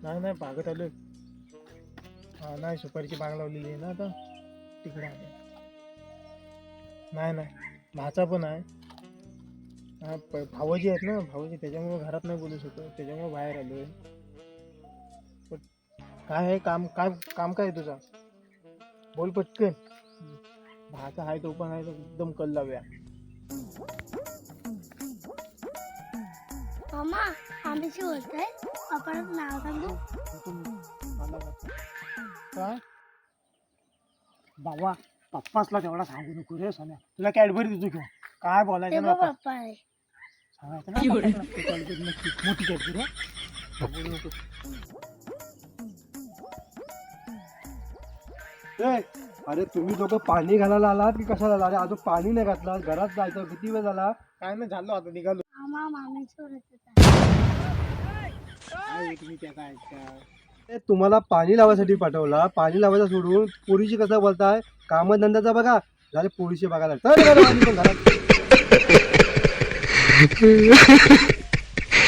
नाही नाही बागत आलोय. हा नाही सुपारीची बाग लावलेली आहे ना आता तिकडे आले. नाही नाही भाचा पण आहे. हा भावजी आहेत ना भावजी त्याच्यामुळे घरात नाही बोलू शकत त्याच्यामुळे बाहेर आलोय. पण काय आहे काम काय काम काय आहे तुझा बोल पटकन. भाचा आहे तो पण आहे तो एकदम कल्लाव्या. मामा आंब्याची बोलतोय आपण नाव सांगू. काय बाबा पप्पासला तेवढा सांगू नको रे सोन्या तुला कॅडबरी देतो घेऊन काय बोलायचं ना तेव्हा पप्पा आहे. सांगायचं ना पप्पाला. ते कॅडबरी नक्की मोठी कॅडबरी हा बोलू नको. अरे तुम्ही दोघं पाणी घालायला आलात की कशाला आला? अरे अजून पाणी नाही घातलं घरात जायचं किती वेळ झाला? काय नाही झालं आता निघालो. मामा मामीची बोलत काय तुम्ही त्याचा ऐकता. ए, तुम्हाला पाणी लावायसाठी पाठवला पाणी लावायचं सोडून पोरीशी कसं बोलताय? कामधंद्याचा बघा झाले पोरीशी बघायला चल घरात.